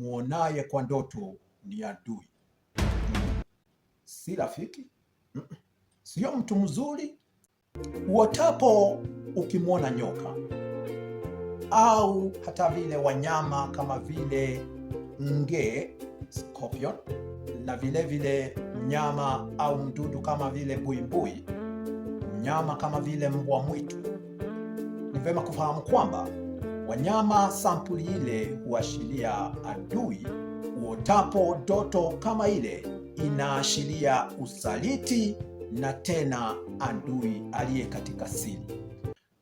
umuonaye kwa ndoto ni adui. Si rafiki, sio mtu mzuri. Uotapo ukimwona nyoka au hata vile wanyama kama vile nge, scorpion, na vile vile mnyama au mdudu kama vile buibui, mnyama kama vile mbwa mwitu, ni vema kufahamu kwamba wanyama sampuli ile huashiria adui. Uotapo ndoto kama ile inaashiria usaliti na tena adui aliye katika siri.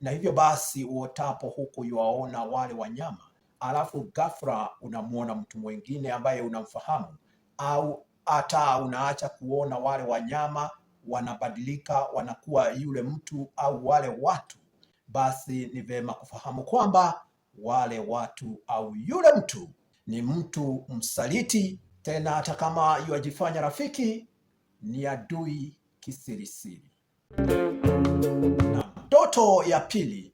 Na hivyo basi, uotapo huku yuwaona wale wanyama, alafu ghafla unamwona mtu mwingine ambaye unamfahamu, au hata unaacha kuona wale wanyama, wanabadilika wanakuwa yule mtu au wale watu, basi ni vema kufahamu kwamba wale watu au yule mtu ni mtu msaliti, tena hata kama yuajifanya rafiki, ni adui kisirisiri. Na ndoto ya pili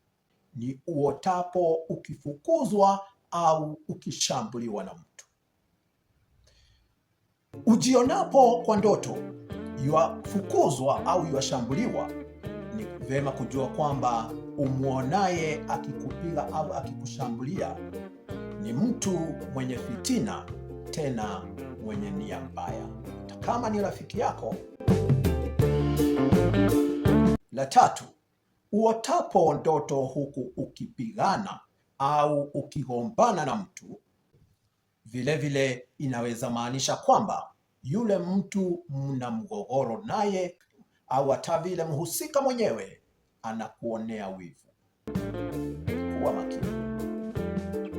ni uotapo ukifukuzwa au ukishambuliwa na mtu. Ujionapo kwa ndoto yuafukuzwa au yuashambuliwa, ni vema kujua kwamba umwonaye akikupiga au akikushambulia ni mtu mwenye fitina, tena mwenye nia mbaya, hata kama ni rafiki yako. La tatu, uotapo ndoto huku ukipigana au ukigombana na mtu, vile vile inaweza maanisha kwamba yule mtu mna mgogoro naye, au hata vile mhusika mwenyewe anakuonea wivu. Kuwa makini.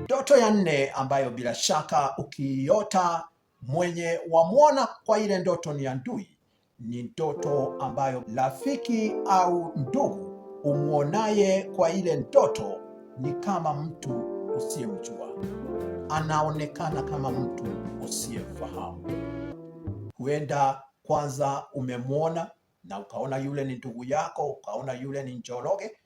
Ndoto ya nne, ambayo bila shaka ukiiota mwenye wamwona kwa ile ndoto ni adui, ni ndoto ambayo rafiki au ndugu umwonaye kwa ile ndoto ni kama mtu usiyemjua, anaonekana kama mtu usiyemfahamu. Huenda kwanza umemwona na ukaona yule ni ndugu yako, ukaona yule ni njoroge,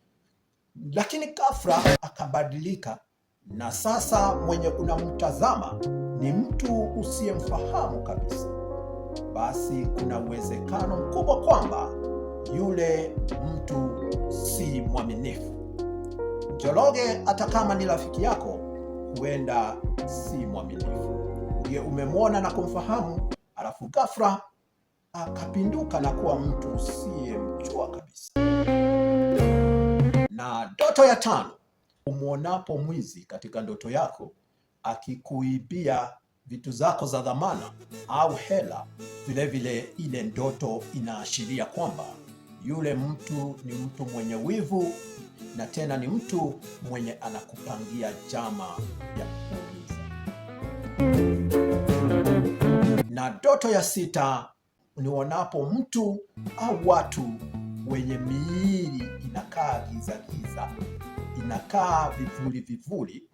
lakini ghafla akabadilika, na sasa mwenye unamtazama ni mtu usiyemfahamu kabisa. Basi kuna uwezekano mkubwa kwamba yule mtu si mwaminifu. Njoroge hata kama ni rafiki yako, huenda si mwaminifu. Ndiye umemwona na kumfahamu, alafu ghafla akapinduka na kuwa mtu usiyemjua kabisa. Na ndoto ya tano, umwonapo mwizi katika ndoto yako akikuibia vitu zako za dhamana au hela, vile vile ile ndoto inaashiria kwamba yule mtu ni mtu mwenye wivu, na tena ni mtu mwenye anakupangia njama ya kukuumiza. Na ndoto ya sita, nionapo mtu au watu wenye miili inakaa giza giza, inakaa vivuli vivuli,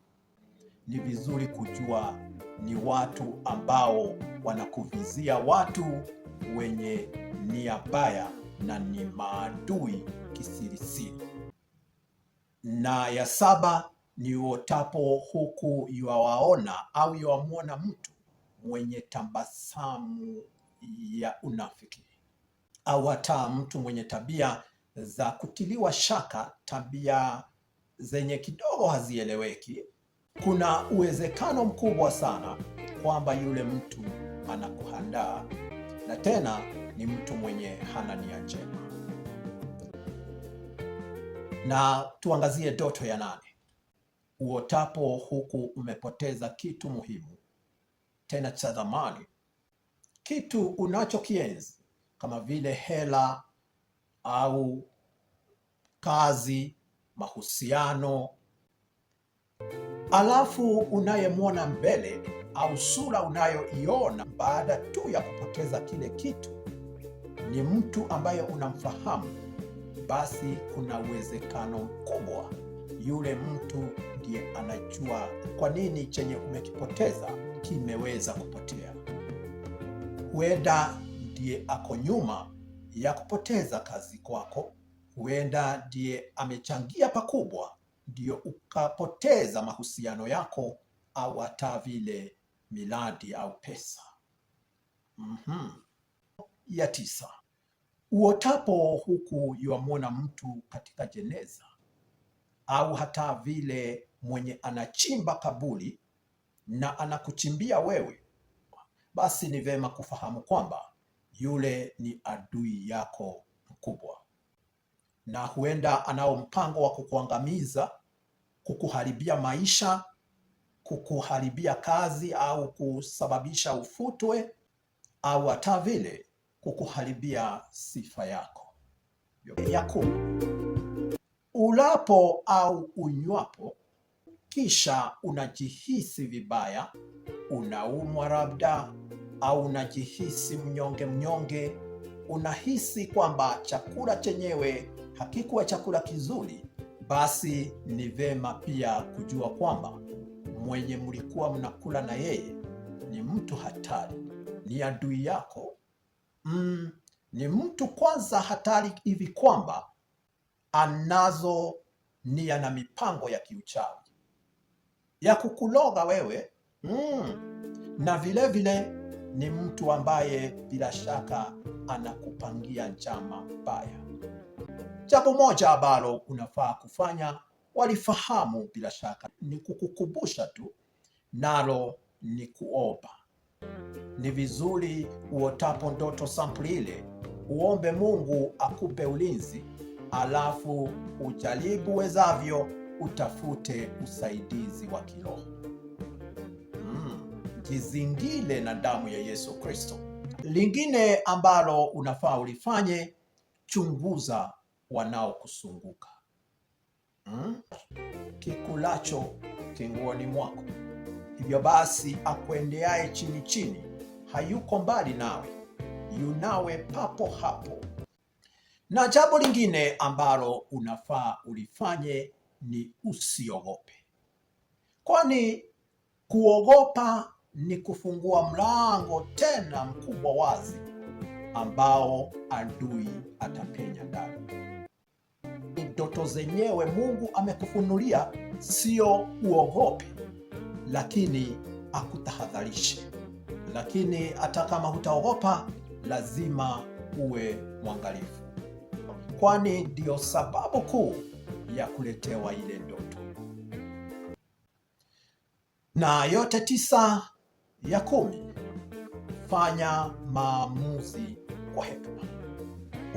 ni vizuri kujua ni watu ambao wanakuvizia, watu wenye nia mbaya na ni maadui kisirisiri. Na ya saba, ni uotapo huku yuwaona au yuwamwona mtu mwenye tabasamu ya unafiki, au hata mtu mwenye tabia za kutiliwa shaka, tabia zenye kidogo hazieleweki. Kuna uwezekano mkubwa sana kwamba yule mtu anakuhandaa, na tena ni mtu mwenye hana nia njema. Na tuangazie ndoto ya nane. Uotapo huku umepoteza kitu muhimu, tena cha thamani, kitu unachokienzi kama vile hela au kazi, mahusiano, alafu unayemwona mbele au sura unayoiona baada tu ya kupoteza kile kitu ni mtu ambaye unamfahamu, basi kuna uwezekano mkubwa yule mtu ndiye anajua kwa nini chenye umekipoteza kimeweza kupotea. Huenda ndiye ako nyuma ya kupoteza kazi kwako, huenda ndiye amechangia pakubwa ndio ukapoteza mahusiano yako, au hata vile miradi au pesa. Ya 9, uotapo huku yuamwona mtu katika jeneza, au hata vile mwenye anachimba kaburi na anakuchimbia wewe, basi ni vema kufahamu kwamba yule ni adui yako mkubwa, na huenda anao mpango wa kukuangamiza, kukuharibia maisha, kukuharibia kazi, au kusababisha ufutwe, au hata vile kukuharibia sifa yako. Ya 10, ulapo au unywapo kisha unajihisi vibaya, unaumwa labda, au unajihisi mnyonge, unahisi kwamba chakula chenyewe hakikuwa chakula kizuri, basi ni vema pia kujua kwamba mwenye mlikuwa mnakula na yeye ni mtu hatari, ni adui yako. Ni mtu kwanza hatari hivi kwamba anazo nia na mipango ya kiuchawi ya kukuloga wewe. Na vile vile ni mtu ambaye bila shaka anakupangia njama mbaya. Jambo moja ambalo unafaa kufanya, walifahamu bila shaka, ni kukukumbusha tu, nalo ni kuomba. Ni vizuri uotapo ndoto sampuli ile uombe Mungu akupe ulinzi, alafu ujaribu wezavyo utafute usaidizi wa kiroho. Jizingile na damu ya Yesu Kristo. Lingine ambalo unafaa ulifanye, chunguza wanaokusunguka. Kikulacho kinguoni mwako. Hivyo basi akuendeaye chini chini hayuko mbali nawe, yunawe papo hapo. Na jambo lingine ambalo unafaa ulifanye ni usiogope, kwani kuogopa ni kufungua mlango tena mkubwa wazi ambao adui atapenya ndani. Ndoto zenyewe Mungu amekufunulia sio uogope, lakini akutahadharishe. Lakini hata kama hutaogopa, lazima uwe mwangalifu, kwani ndio sababu kuu ya kuletewa ile ndoto. Na yote 9 ya 10, fanya maamuzi kwa hekima.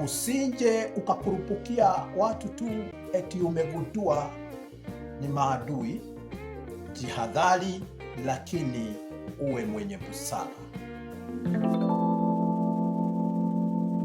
Usije ukakurupukia watu tu eti umegundua ni maadui. Jihadhari, lakini uwe mwenye busara.